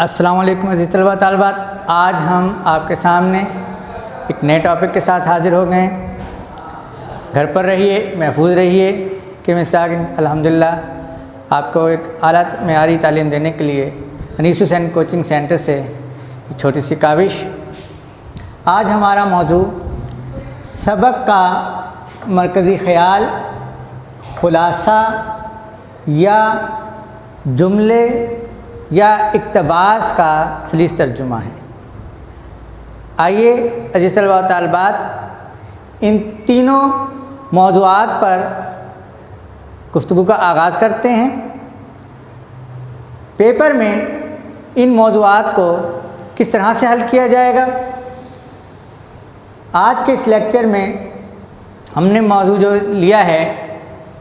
السلام علیکم عزیز طلباء طالبات، آج ہم آپ کے سامنے ایک نئے ٹاپک کے ساتھ حاضر ہو گئے ہیں۔ گھر پر رہیے، محفوظ رہیے کہ مستاق الحمدللہ آپ کو ایک اعلیٰ معیاری تعلیم دینے کے لیے انیس حسین کوچنگ سینٹر سے ایک چھوٹی سی کاوش۔ آج ہمارا موضوع سبق کا مرکزی خیال، خلاصہ یا جملے یا اقتباس کا سلیس ترجمہ ہے۔ آئیے عزیز طلباء و طالبات ان تینوں موضوعات پر گفتگو کا آغاز کرتے ہیں۔ پیپر میں ان موضوعات کو کس طرح سے حل کیا جائے گا؟ آج کے اس لیکچر میں ہم نے موضوع جو لیا ہے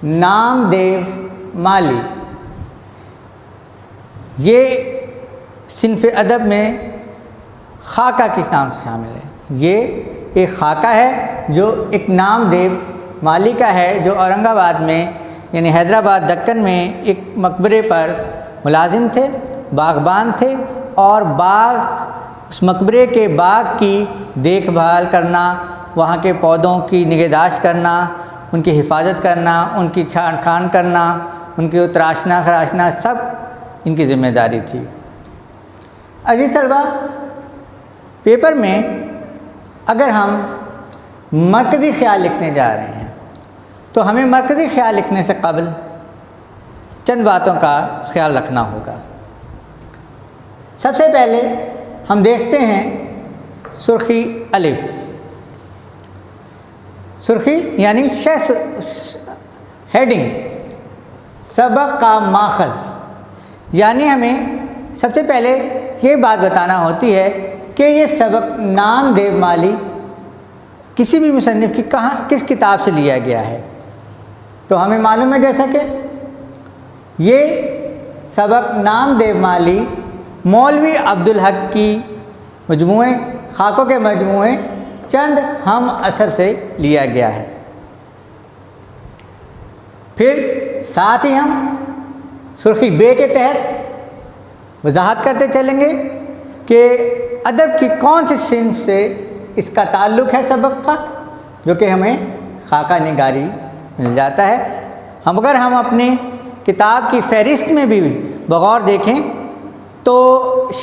نام دیو مالی، یہ صنف ادب میں خاکہ کس نام سے شامل ہے۔ یہ ایک خاکہ ہے جو ایک نام دیو مالی کا ہے، جو اورنگ آباد میں یعنی حیدرآباد دکن میں ایک مقبرے پر ملازم تھے، باغبان تھے، اور اس مقبرے کے باغ کی دیکھ بھال کرنا، وہاں کے پودوں کی نگہداشت کرنا، ان کی حفاظت کرنا، ان کی چھان کھان کرنا، ان کی تراشنا خراشنا، سب ان کی ذمہ داری تھی۔ عزیز طلبہ، پیپر میں اگر ہم مرکزی خیال لکھنے جا رہے ہیں تو ہمیں مرکزی خیال لکھنے سے قبل چند باتوں کا خیال رکھنا ہوگا۔ سب سے پہلے ہم دیکھتے ہیں سرخی الف۔ سرخی یعنی ہیڈنگ، سبق کا ماخذ، یعنی ہمیں سب سے پہلے یہ بات بتانا ہوتی ہے کہ یہ سبق نام دیو مالی کسی بھی مصنف کی کس کتاب سے لیا گیا ہے۔ تو ہمیں معلوم ہے جیسا کہ یہ سبق نام دیو مالی مولوی عبدالحق کی مجموعے خاکوں کے مجموعے چند ہم اثر سے لیا گیا ہے۔ پھر ساتھ ہی ہم سرخی بے کے تحت وضاحت کرتے چلیں گے کہ ادب کی کون سی صنف سے اس کا تعلق ہے سبق کا، جو کہ ہمیں خاکہ نگاری مل جاتا ہے۔ اگر ہم اپنی کتاب کی فہرست میں بھی بغور دیکھیں تو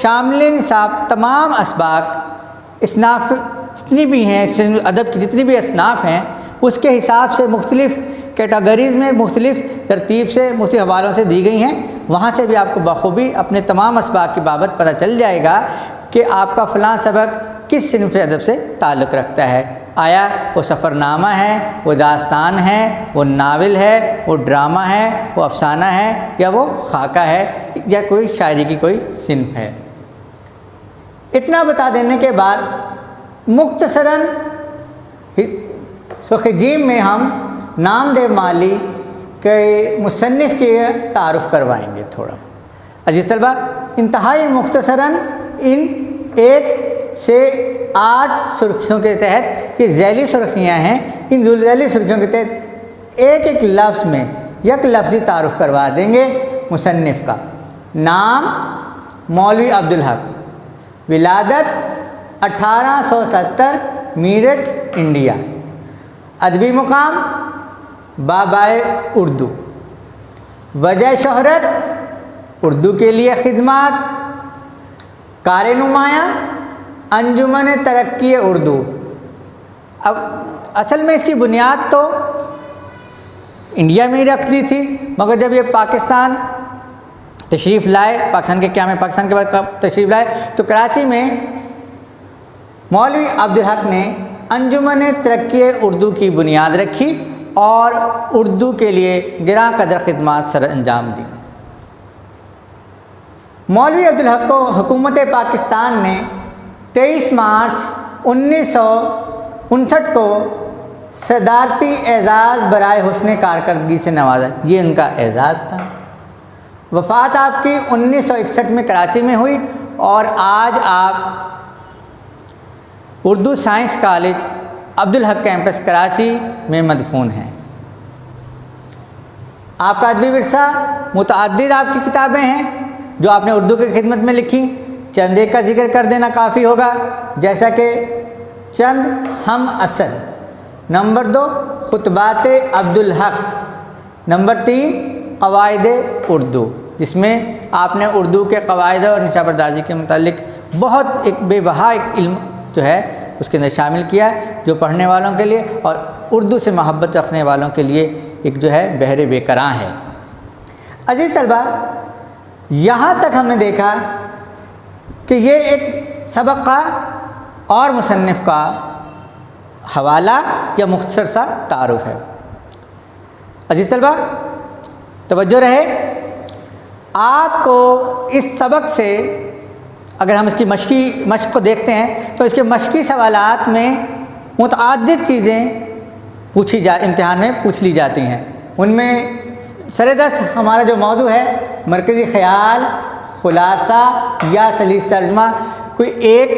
شامل نصاب تمام اسباق اصناف جتنی بھی ہیں، ادب کی جتنی بھی اصناف ہیں، اس کے حساب سے مختلف کیٹاگریز میں مختلف ترتیب سے مختلف حوالوں سے دی گئی ہیں۔ وہاں سے بھی آپ کو بخوبی اپنے تمام اسباق کی بابت پتہ چل جائے گا کہ آپ کا فلاں سبق کس صنف ادب سے تعلق رکھتا ہے۔ آیا وہ سفر نامہ ہے، وہ داستان ہے، وہ ناول ہے، وہ ڈرامہ ہے، وہ افسانہ ہے، یا وہ خاکہ ہے، یا کوئی شاعری کی کوئی صنف ہے۔ اتنا بتا دینے کے بعد مختصراً سرخی جیم میں ہم نام دیو مالی کے مصنف کے تعارف کروائیں گے تھوڑا۔ عزیز طلبہ، انتہائی مختصراً ان 1 سے 8 سرخیوں کے تحت یہ ذیلی سرخیاں ہیں، ان ذیلی سرخیوں کے تحت ایک ایک لفظ میں یک لفظی تعارف کروا دیں گے مصنف کا۔ نام مولوی عبدالحق، ولادت 1870، میرٹھ انڈیا، ادبی مقام بابائے اردو، وجہ شہرت اردو کے لیے خدمات، کار نمایاں انجمن ترقی اردو۔ اب اصل میں اس کی بنیاد تو انڈیا میں ہی رکھ دی تھی، مگر جب یہ پاکستان تشریف لائے، پاکستان کے بعد تشریف لائے تو کراچی میں مولوی عبدالحق نے انجمن ترقی اردو کی بنیاد رکھی اور اردو کے لیے گراں قدر خدمات سر انجام دی۔ مولوی عبدالحق کو حکومت پاکستان نے 23 مارچ 1959 کو صدارتی اعزاز برائے حسن کارکردگی سے نوازا۔ یہ ان کا اعزاز تھا۔ وفات آپ کی 1961 میں کراچی میں ہوئی، اور آج آپ Urdu science college Abdul Haq campus Karachi میں مدفون ہیں۔ آپ کا ادبی ورثہ متعدد آپ کی کتابیں ہیں جو آپ نے اردو کی خدمت میں لکھی، چند ایک کا ذکر کر دینا کافی ہوگا، جیسا کہ چند ہم اصل، نمبر 2 خطبات عبدالحق، نمبر 3 قواعد اردو، جس میں آپ نے اردو کے قواعد اور نشا پردازی کے متعلق بہت ایک بے بہا ایک علم جو ہے اس کے اندر شامل کیا ہے، جو پڑھنے والوں کے لیے اور اردو سے محبت رکھنے والوں کے لیے ایک جو ہے بحر بے کراں ہے۔ عزیز طلبہ، یہاں تک ہم نے دیکھا کہ یہ ایک سبق کا اور مصنف کا حوالہ یا مختصر سا تعارف ہے۔ عزیز طلبہ توجہ رہے، آپ کو اس سبق سے اگر ہم اس کی مشق کو دیکھتے ہیں تو اس کے مشقی سوالات میں متعدد چیزیں امتحان میں پوچھ لی جاتی ہیں۔ ان میں سردست ہمارا جو موضوع ہے مرکزی خیال، خلاصہ یا سلیس ترجمہ، کوئی ایک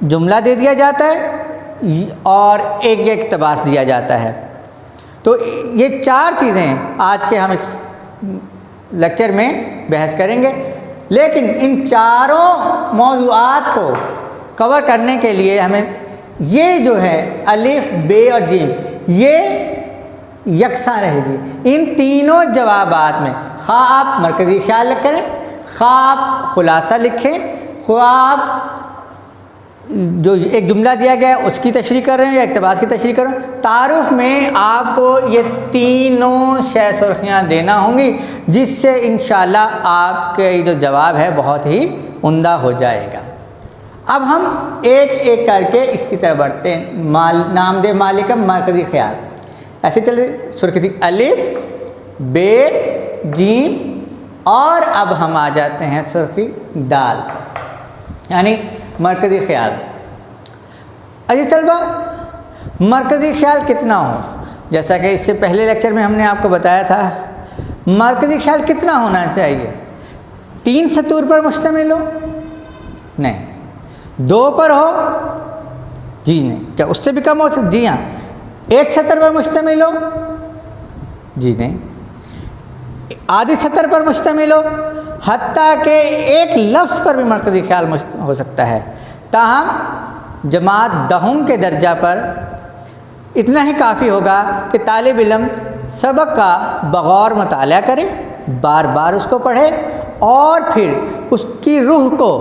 جملہ دے دیا جاتا ہے اور ایک اقتباس دیا جاتا ہے۔ تو یہ 4 چیزیں آج کے ہم اس لیکچر میں بحث کریں گے، لیکن ان چاروں موضوعات کو کور کرنے کے لیے ہمیں یہ جو ہے الف، بے اور جیم یہ یکساں رہے گی۔ ان تینوں جوابات میں خواہ آپ مرکزی خیال لکھ کریں، خواہ آپ خلاصہ لکھیں، خواہ آپ جو ایک جملہ دیا گیا ہے اس کی تشریح کر رہے ہیں یا اقتباس کی تشریح کر رہے ہیں، تعارف میں آپ کو یہ تینوں شے سرخیاں دینا ہوں گی، جس سے انشاءاللہ آپ کے جو جواب ہے بہت ہی عمدہ ہو جائے گا۔ اب ہم ایک ایک کر کے اس کی طرف بڑھتے ہیں۔ نام دے مالی کا مرکزی خیال، ایسے چلے سرخی تھی الف، بے، جیم، اور اب ہم آ جاتے ہیں سرخی دال، یعنی مرکزی خیال۔ عزیز طلبہ، مرکزی خیال کتنا ہو، جیسا کہ اس سے پہلے لیکچر میں ہم نے آپ کو بتایا تھا، مرکزی خیال کتنا ہونا چاہیے؟ 3 سطور پر مشتمل ہو؟ نہیں۔ 2 پر ہو؟ جی نہیں۔ کیا اس سے بھی کم ہو سکتا؟ جی ہاں۔ 1 سطر پر مشتمل ہو؟ جی نہیں۔ آدھی سطر پر مشتمل ہو؟ حتیٰ کہ ایک لفظ پر بھی مرکزی خیال ہو سکتا ہے۔ تاہم جماعت 10 کے درجہ پر اتنا ہی کافی ہوگا کہ طالب علم سبق کا بغور مطالعہ کرے، بار بار اس کو پڑھے اور پھر اس کی روح کو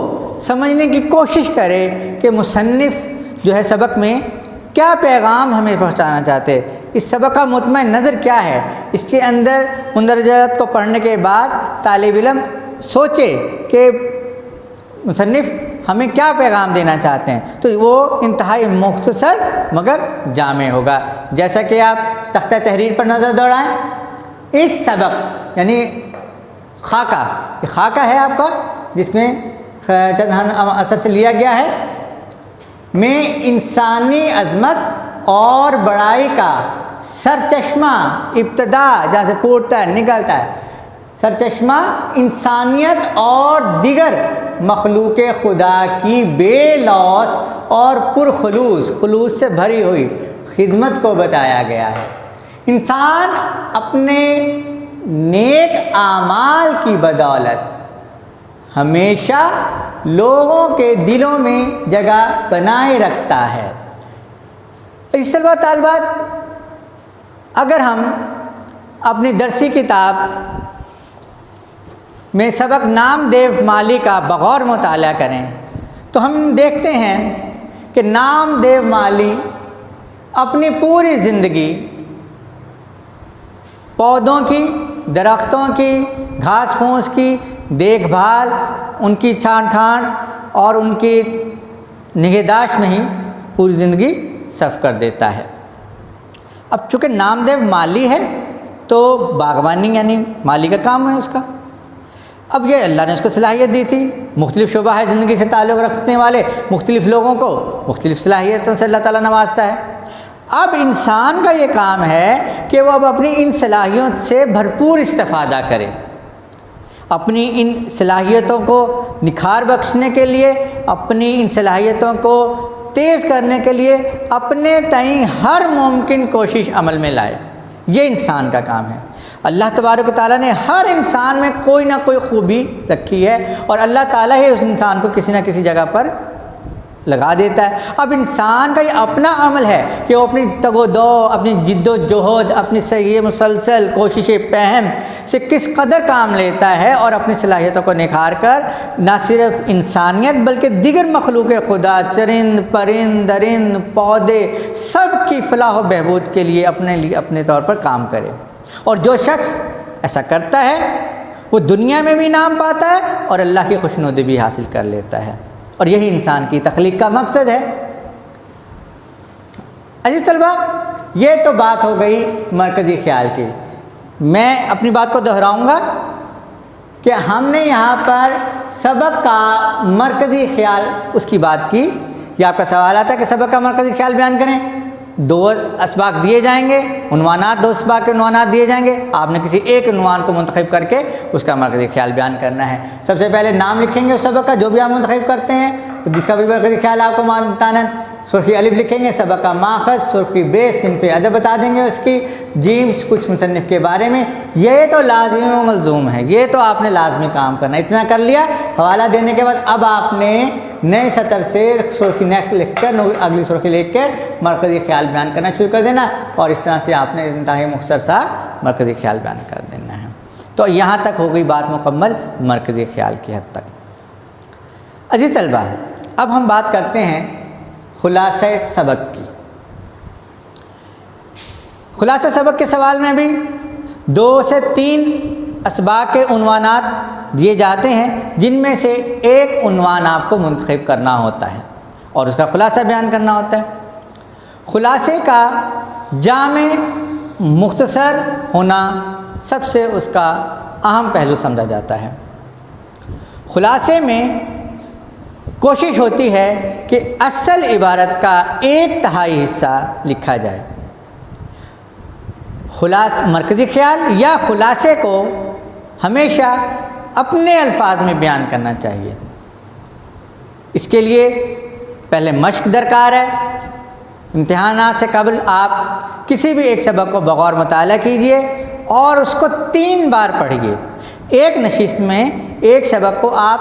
سمجھنے کی کوشش کرے کہ مصنف جو ہے سبق میں کیا پیغام ہمیں پہنچانا چاہتے، اس سبق کا مطمئن نظر کیا ہے۔ اس کے اندر مندرجات کو پڑھنے کے بعد طالب علم سوچے کہ مصنف ہمیں کیا پیغام دینا چاہتے ہیں، تو وہ انتہائی مختصر مگر جامع ہوگا۔ جیسا کہ آپ تختہ تحریر پر نظر دوڑائیں، اس سبق یعنی خاکہ، یہ خاکہ ہے آپ کا جس میں چند اثر سے لیا گیا ہے، میں انسانی عظمت اور بڑائی کا سرچشمہ ابتدا جہاں سے پھوٹتا ہے نکلتا ہے، سرچشمہ انسانیت اور دیگر مخلوق خدا کی بے لوث اور خلوص سے بھری ہوئی خدمت کو بتایا گیا ہے۔ انسان اپنے نیک اعمال کی بدولت ہمیشہ لوگوں کے دلوں میں جگہ بنائے رکھتا ہے۔ اس طلبہ طالبات، اگر ہم اپنی درسی کتاب میں سبق نام دیو مالی کا بغور مطالعہ کریں تو ہم دیکھتے ہیں کہ نام دیو مالی اپنی پوری زندگی پودوں کی، درختوں کی، گھاس پھوس کی دیکھ بھال، ان کی چھان ٹھان اور ان کی نگہداشت میں ہی پوری زندگی صرف کر دیتا ہے۔ اب چونکہ نام دیو مالی ہے تو باغبانی یعنی مالی کا کام ہے اس کا۔ اب یہ اللہ نے اس کو صلاحیت دی تھی، مختلف شعبہ ہے زندگی سے تعلق رکھنے والے مختلف لوگوں کو مختلف صلاحیتوں سے اللہ تعالیٰ نوازتا ہے۔ اب انسان کا یہ کام ہے کہ وہ اب اپنی ان صلاحیتوں سے بھرپور استفادہ کرے، اپنی ان صلاحیتوں کو نکھار بخشنے کے لیے، اپنی ان صلاحیتوں کو تیز کرنے کے لیے اپنے تئیں ہر ممکن کوشش عمل میں لائے۔ یہ انسان کا کام ہے۔ اللہ تبارک و تعالیٰ نے ہر انسان میں کوئی نہ کوئی خوبی رکھی ہے اور اللہ تعالیٰ ہی اس انسان کو کسی نہ کسی جگہ پر لگا دیتا ہے۔ اب انسان کا یہ اپنا عمل ہے کہ وہ اپنی تگ و دو، اپنی جد و جہد، اپنی صحیح مسلسل کوشش پہم سے کس قدر کام لیتا ہے اور اپنی صلاحیتوں کو نکھار کر نہ صرف انسانیت بلکہ دیگر مخلوق خدا، چرند پرند درند پودے، سب کی فلاح و بہبود کے لیے اپنے طور پر کام کرے۔ اور جو شخص ایسا کرتا ہے وہ دنیا میں بھی نام پاتا ہے اور اللہ کی خوشنودی بھی حاصل کر لیتا ہے، اور یہی انسان کی تخلیق کا مقصد ہے۔ عزیز طلبہ، یہ تو بات ہو گئی مرکزی خیال کی۔ میں اپنی بات کو دہراؤں گا کہ ہم نے یہاں پر سبق کا مرکزی خیال اس کی بات کی۔ یہ آپ کا سوال آتا ہے کہ سبق کا مرکزی خیال بیان کریں، 2 اسباق دیے جائیں گے، عنوانات، 2 اسباق کے عنوانات دیے جائیں گے، آپ نے کسی ایک عنوان کو منتخب کر کے اس کا مرکزی خیال بیان کرنا ہے۔ سب سے پہلے نام لکھیں گے اس سبق کا جو بھی آپ منتخب کرتے ہیں، جس کا بھی مرکزی خیال آپ کو بتانا ہے۔ سرخی الف لکھیں گے، سبق کا ماخذ، سرخی بیس، صنف ادب بتا دیں گے اس کی، جیم کچھ مصنف کے بارے میں۔ یہ تو لازمی و ملزوم ہے، یہ تو آپ نے لازمی کام کرنا ہے۔ اتنا کر لیا، حوالہ دینے کے بعد اب آپ نے نئے سطر سے سرخی نیکسٹ لکھ کر اگلی سرخی لکھ کر مرکزی خیال بیان کرنا شروع کر دینا، اور اس طرح سے آپ نے انتہائی مختصر سا مرکزی خیال بیان کر دینا ہے۔ تو یہاں تک ہو گئی بات مکمل مرکزی خیال کی حد تک۔ عزیز طلبہ، اب ہم بات کرتے ہیں خلاصہ سبق کی۔ خلاصہ سبق کے سوال میں بھی 2 سے 3 اسباق کے عنوانات دیے جاتے ہیں، جن میں سے ایک عنوان آپ کو منتخب کرنا ہوتا ہے اور اس کا خلاصہ بیان کرنا ہوتا ہے۔ خلاصے کا جامع مختصر ہونا سب سے اس کا اہم پہلو سمجھا جاتا ہے۔ خلاصے میں کوشش ہوتی ہے کہ اصل عبارت کا 1/3 حصہ لکھا جائے۔ مرکزی خیال یا خلاصے کو ہمیشہ اپنے الفاظ میں بیان کرنا چاہیے۔ اس کے لیے پہلے مشق درکار ہے۔ امتحانات سے قبل آپ کسی بھی ایک سبق کو بغور مطالعہ کیجئے اور اس کو 3 بار پڑھیے۔ ایک نشست میں ایک سبق کو آپ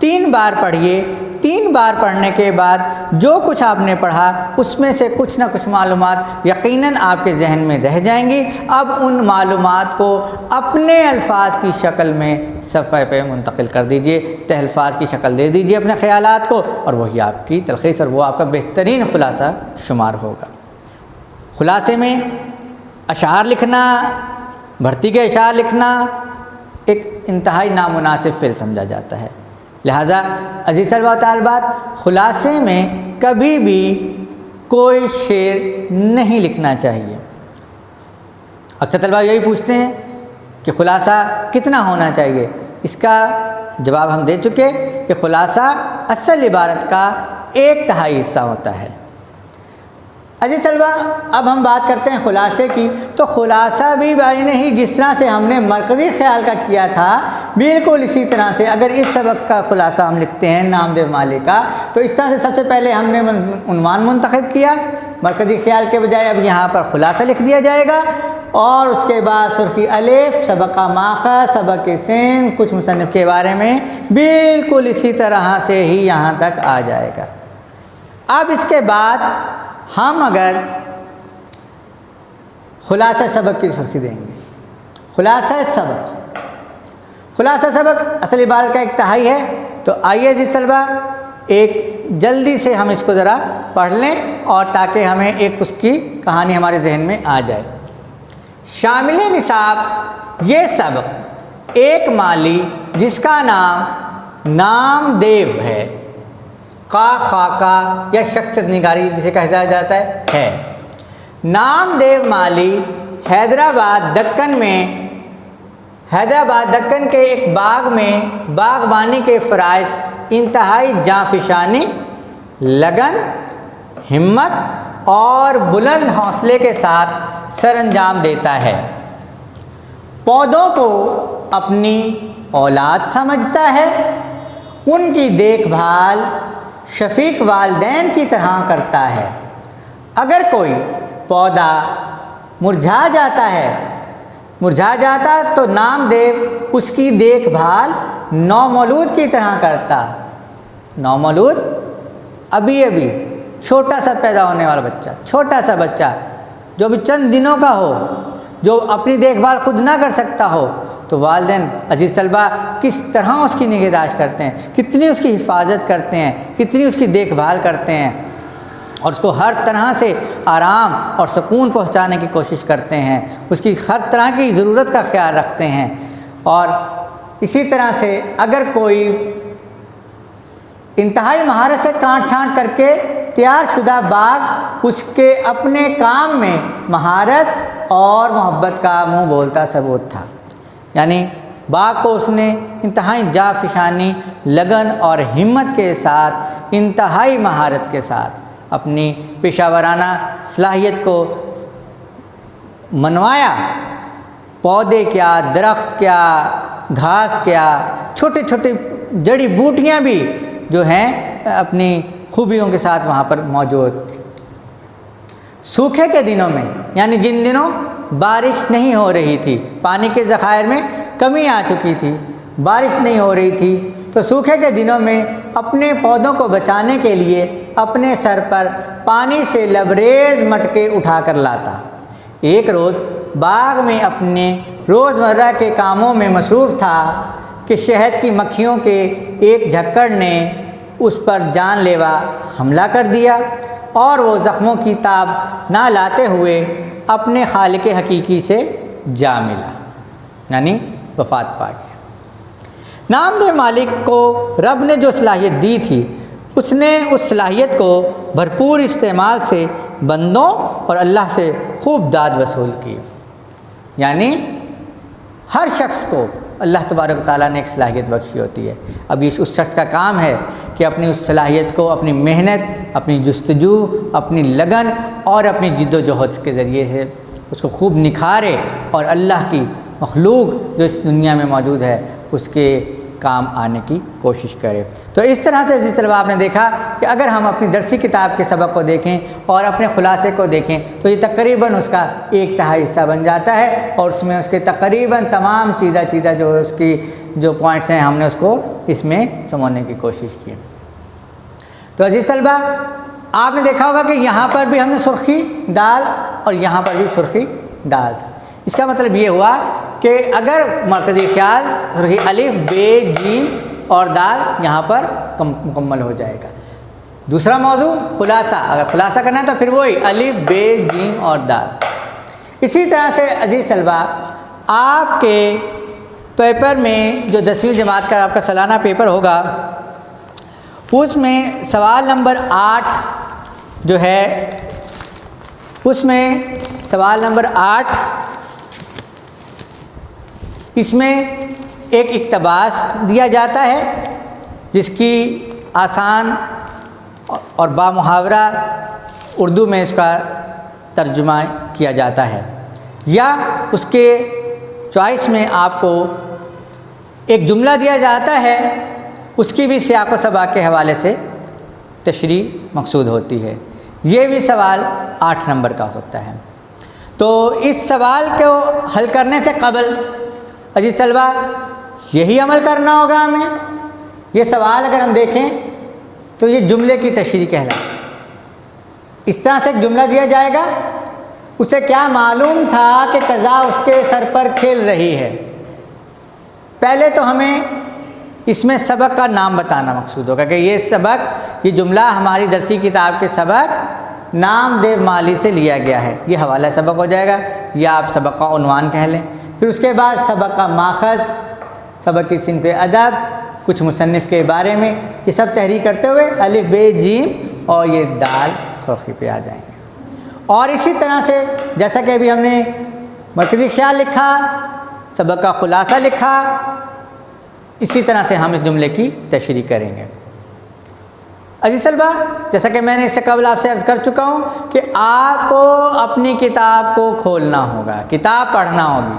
3 بار پڑھیے۔ 3 بار پڑھنے کے بعد جو کچھ آپ نے پڑھا اس میں سے کچھ نہ کچھ معلومات یقیناً آپ کے ذہن میں رہ جائیں گی۔ اب ان معلومات کو اپنے الفاظ کی شکل میں صفحے پہ منتقل کر دیجئے، الفاظ کی شکل دے دیجئے اپنے خیالات کو، اور وہی آپ کی تلخیص اور وہ آپ کا بہترین خلاصہ شمار ہوگا۔ خلاصے میں اشعار لکھنا، بھرتی کے اشعار لکھنا ایک انتہائی نامناسب فعل سمجھا جاتا ہے۔ لہٰذا عزیز طلبہ و طالبات، خلاصے میں کبھی بھی کوئی شعر نہیں لکھنا چاہیے۔ اکثر طلبہ یہی پوچھتے ہیں کہ خلاصہ کتنا ہونا چاہیے۔ اس کا جواب ہم دے چکے کہ خلاصہ اصل عبارت کا 1/3 حصہ ہوتا ہے۔ عزیز طلبہ، اب ہم بات کرتے ہیں خلاصے کی۔ تو خلاصہ بھی بھائی نہیں، جس طرح سے ہم نے مرکزی خیال کا کیا تھا، بالکل اسی طرح سے اگر اس سبق کا خلاصہ ہم لکھتے ہیں نامدیو مالی کا، تو اس طرح سے سب سے پہلے ہم نے عنوان منتخب کیا مرکزی خیال کے بجائے، اب یہاں پر خلاصہ لکھ دیا جائے گا، اور اس کے بعد سرخی الف، سبق کا ماخذ، سبق کے سین، کچھ مصنف کے بارے میں بالکل اسی طرح سے ہی یہاں تک آ جائے گا۔ اب اس کے بعد ہم اگر خلاصہ سبق کی سرخی دیں گے، خلاصہ سبق اصل عبارت کا 1/3 ہے۔ تو آئیے جس طلبہ ایک جلدی سے ہم اس کو ذرا پڑھ لیں، اور تاکہ ہمیں ایک اس کی کہانی ہمارے ذہن میں آ جائے۔ شامل نصاب یہ سبق ایک مالی جس کا نام دیو ہے، خاکہ یا شخصیت نگاری جسے کہا جاتا ہے۔ نام دیو مالی حیدرآباد دکن کے ایک باغ میں باغبانی کے فرائض انتہائی جانفشانی، لگن، ہمت اور بلند حوصلے کے ساتھ سر انجام دیتا ہے۔ پودوں کو اپنی اولاد سمجھتا ہے، ان کی دیکھ بھال شفیق والدین کی طرح کرتا ہے۔ اگر کوئی پودا مرجھا جاتا ہے مرجھا جاتا تو نامدیو اس کی دیکھ بھال نومولود کی طرح کرتا۔ نومولود ابھی چھوٹا سا پیدا ہونے والا بچہ، چھوٹا سا بچہ جو بھی چند دنوں کا ہو، جو اپنی دیکھ بھال خود نہ کر سکتا ہو، تو والدین عزیز طلبہ کس طرح اس کی نگہداشت کرتے ہیں، کتنی اس کی حفاظت کرتے ہیں، کتنی اس کی دیکھ بھال کرتے ہیں، اور اس کو ہر طرح سے آرام اور سکون پہنچانے کی کوشش کرتے ہیں، اس کی ہر طرح کی ضرورت کا خیال رکھتے ہیں۔ اور اسی طرح سے اگر کوئی انتہائی مہارت سے کاٹ چھانٹ کر کے تیار شدہ باغ اس کے اپنے کام میں مہارت اور محبت کا منہ بولتا ثبوت تھا، یعنی باغ کو اس نے انتہائی جافشانی، لگن اور ہمت کے ساتھ، انتہائی مہارت کے ساتھ اپنی پیشہ ورانہ صلاحیت کو منوایا۔ پودے کیا، درخت کیا، گھاس کیا، چھوٹے چھوٹے جڑی بوٹیاں بھی جو ہیں اپنی خوبیوں کے ساتھ وہاں پر موجود تھی۔ سوکھے کے دنوں میں، یعنی جن دنوں بارش نہیں ہو رہی تھی، پانی کے ذخائر میں کمی آ چکی تھی، بارش نہیں ہو رہی تھی، تو سوکھے کے دنوں میں اپنے پودوں کو بچانے کے لیے اپنے سر پر پانی سے لبریز مٹکے اٹھا کر لاتا۔ ایک روز باغ میں اپنے روزمرہ کے کاموں میں مصروف تھا کہ شہد کی مکھیوں کے ایک جھکڑ نے اس پر جان لیوا حملہ کر دیا، اور وہ زخموں کی تاب نہ لاتے ہوئے اپنے خالق حقیقی سے جا ملا، یعنی وفات پا گیا۔ نامدیو مالک کو رب نے جو صلاحیت دی تھی، اس نے اس صلاحیت کو بھرپور استعمال سے بندوں اور اللہ سے خوب داد وصول کی، یعنی ہر شخص کو اللہ تبارک و تعالیٰ نے ایک صلاحیت بخشی ہوتی ہے۔ اب یہ اس شخص کا کام ہے کہ اپنی اس صلاحیت کو اپنی محنت، اپنی جستجو، اپنی لگن اور اپنی جد و جہد کے ذریعے سے اس کو خوب نکھارے، اور اللہ کی مخلوق جو اس دنیا میں موجود ہے اس کے کام آنے کی کوشش کرے۔ تو اس طرح سے عزیز طلبہ آپ نے دیکھا کہ اگر ہم اپنی درسی کتاب کے سبق کو دیکھیں اور اپنے خلاصے کو دیکھیں تو یہ تقریباً اس کا 1/3 حصہ بن جاتا ہے، اور اس میں اس کے تقریباً تمام چیزہ جو اس کی جو پوائنٹس ہیں ہم نے اس کو اس میں سمجھنے کی کوشش کی۔ تو عزیز طلبہ آپ نے دیکھا ہوگا کہ یہاں پر بھی ہم نے سرخی ڈال اور یہاں پر بھی سرخی ڈال، اس کا مطلب یہ ہوا کہ اگر مرکزی خیال سرخی الف بے جیم اور دال یہاں پر مکمل ہو جائے گا۔ دوسرا موضوع خلاصہ، اگر خلاصہ کرنا ہے تو پھر وہی الف بے جیم اور دال۔ اسی طرح سے عزیز طلبہ آپ کے پیپر میں جو 10ویں جماعت کا آپ کا سالانہ پیپر ہوگا، اس میں سوال نمبر 8 جو ہے، اس میں سوال نمبر 8 اس میں ایک اقتباس دیا جاتا ہے جس کی آسان اور بامحاورہ اردو میں اس کا ترجمہ کیا جاتا ہے، یا اس کے چوائس میں آپ کو ایک جملہ دیا جاتا ہے، اس کی بھی سیاق و سباق کے حوالے سے تشریح مقصود ہوتی ہے۔ یہ بھی سوال 8 نمبر کا ہوتا ہے۔ تو اس سوال کو حل کرنے سے قبل عزیز طلبہ یہی عمل کرنا ہوگا ہمیں۔ یہ سوال اگر ہم دیکھیں تو یہ جملے کی تشریح کہلاتا ہے۔ اس طرح سے ایک جملہ دیا جائے گا، اسے کیا معلوم تھا کہ قضا اس کے سر پر کھیل رہی ہے۔ پہلے تو ہمیں اس میں سبق کا نام بتانا مقصود ہوگا کہ یہ سبق، یہ جملہ ہماری درسی کتاب کے سبق نامدیو مالی سے لیا گیا ہے، یہ حوالہ سبق ہو جائے گا، یا آپ سبق کا عنوان کہہ لیں۔ پھر اس کے بعد سبق کا ماخذ، سبق کی صنف ادب، کچھ مصنف کے بارے میں، یہ سب تحریر کرتے ہوئے الف بے جیم اور یہ دال سرخی پہ آ جائیں گے۔ اور اسی طرح سے جیسا کہ ابھی ہم نے مرکزی خیال لکھا، سبق کا خلاصہ لکھا، اسی طرح سے ہم اس جملے کی تشریح کریں گے۔ عزیز طلبہ جیسا کہ میں نے اس سے قبل آپ سے عرض کر چکا ہوں کہ آپ کو اپنی کتاب کو کھولنا ہوگا، کتاب پڑھنا ہوگی۔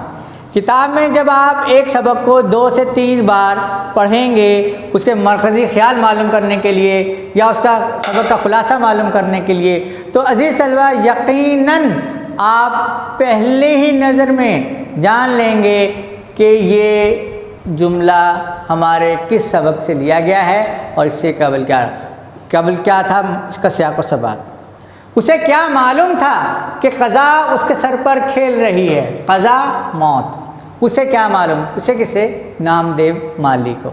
کتاب میں جب آپ ایک سبق کو 2 سے 3 بار پڑھیں گے اس کے مرکزی خیال معلوم کرنے کے لیے یا اس کا سبق کا خلاصہ معلوم کرنے کے لیے، تو عزیز طلبہ یقیناً آپ پہلے ہی نظر میں جان لیں گے کہ یہ جملہ ہمارے کس سبق سے لیا گیا ہے اور اس سے قبل کیا تھا اس کا سیاق و سباق۔ اسے کیا معلوم تھا کہ قضا اس کے سر پر کھیل رہی ہے، قضا موت، اسے کیا معلوم؟ اسے کسے؟ نامدیو مالی کو۔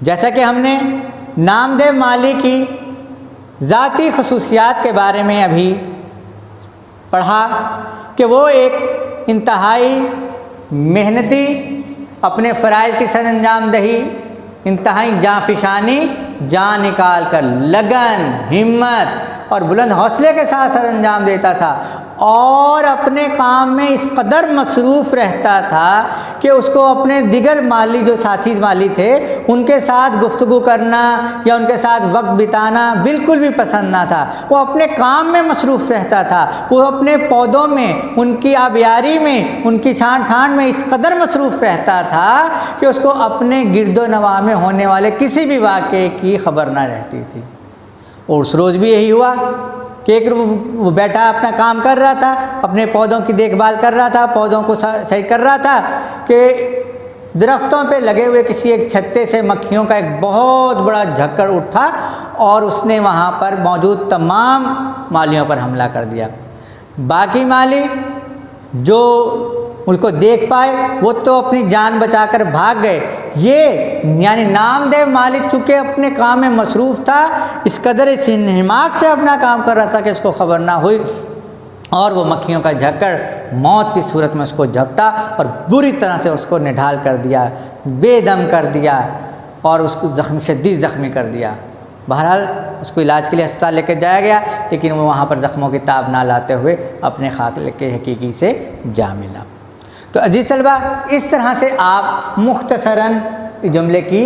جیسا کہ ہم نے نامدیو مالی کی ذاتی خصوصیات کے بارے میں ابھی پڑھا کہ وہ ایک انتہائی محنتی، اپنے فرائض کی سر انجام دہی، انتہائی جانفشانی، جان نکال کر لگن، ہمت اور بلند حوصلے کے ساتھ سر انجام دیتا تھا، اور اپنے کام میں اس قدر مصروف رہتا تھا کہ اس کو اپنے دیگر مالی جو ساتھی مالی تھے ان کے ساتھ گفتگو کرنا یا ان کے ساتھ وقت بتانا بالکل بھی پسند نہ تھا۔ وہ اپنے کام میں مصروف رہتا تھا، وہ اپنے پودوں میں، ان کی آبیاری میں، ان کی چھانٹ کھانٹ میں اس قدر مصروف رہتا تھا کہ اس کو اپنے گرد و نواح میں ہونے والے کسی بھی واقعے کی خبر نہ رہتی تھی۔ اور اس روز بھی یہی ہوا کہ ایک وہ بیٹا اپنا کام کر رہا تھا، اپنے پودوں کی دیکھ بھال کر رہا تھا، پودوں کو صحیح کر رہا تھا کہ درختوں پہ لگے ہوئے کسی ایک چھتے سے مکھیوں کا ایک بہت بڑا جھکڑ اٹھا اور اس نے وہاں پر موجود تمام مالیوں پر حملہ کر دیا۔ باقی مالی جو ان کو دیکھ پائے وہ تو اپنی جان بچا کر بھاگ گئے، یہ یعنی نامدیو مالی چونکہ اپنے کام میں مصروف تھا، اس قدر اس انہماک سے اپنا کام کر رہا تھا کہ اس کو خبر نہ ہوئی، اور وہ مکھیوں کا جھکڑ موت کی صورت میں اس کو جھپٹا اور بری طرح سے اس کو نڈھال کر دیا، بے دم کر دیا اور اس کو شدید زخمی کر دیا۔ بہرحال اس کو علاج کے لیے ہسپتال لے کے جایا گیا، لیکن وہ وہاں پر زخموں کی تاب نہ لاتے ہوئے اپنے خالق حقیقی سے جا ملا۔ تو عزیز طلبہ، اس طرح سے آپ مختصراً جملے کی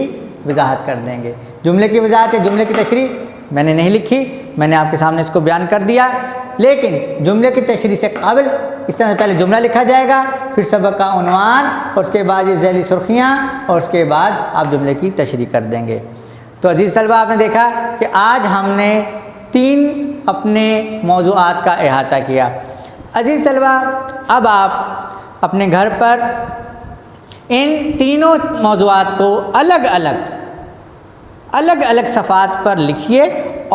وضاحت کر دیں گے۔ جملے کی وضاحت یا جملے کی تشریح میں نے نہیں لکھی، میں نے آپ کے سامنے اس کو بیان کر دیا، لیکن جملے کی تشریح سے قبل اس طرح سے پہلے جملہ لکھا جائے گا، پھر سبق کا عنوان اور اس کے بعد یہ ذیلی سرخیاں اور اس کے بعد آپ جملے کی تشریح کر دیں گے۔ تو عزیز طلبہ، آپ نے دیکھا کہ آج ہم نے 3 اپنے موضوعات کا احاطہ کیا۔ عزیز طلبہ، اب آپ اپنے گھر پر ان تینوں موضوعات کو الگ الگ صفحات پر لکھیے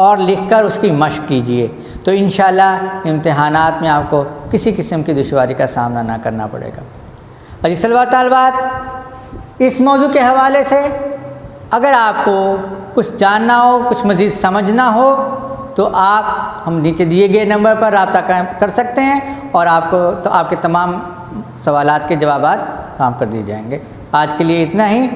اور لکھ کر اس کی مشق کیجیے، تو انشاءاللہ امتحانات میں آپ کو کسی قسم کی دشواری کا سامنا نہ کرنا پڑے گا۔ عزیز طلبہ طالبات، اس موضوع کے حوالے سے اگر آپ کو کچھ جاننا ہو، کچھ مزید سمجھنا ہو، تو آپ ہم نیچے دیے گئے نمبر پر رابطہ کر سکتے ہیں اور آپ کے تمام سوالات کے جوابات کام کر دیے جائیں گے۔ آج کے لیے اتنا ہی۔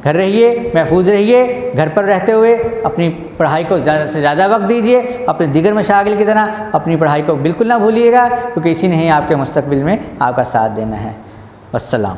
گھر رہیے، محفوظ رہیے، گھر پر رہتے ہوئے اپنی پڑھائی کو زیادہ سے زیادہ وقت دیجیے، اپنے دیگر مشاغل کی طرح اپنی پڑھائی کو بالکل نہ بھولیے گا، کیونکہ اسی نے ہی آپ کے مستقبل میں آپ کا ساتھ دینا ہے۔ والسلام۔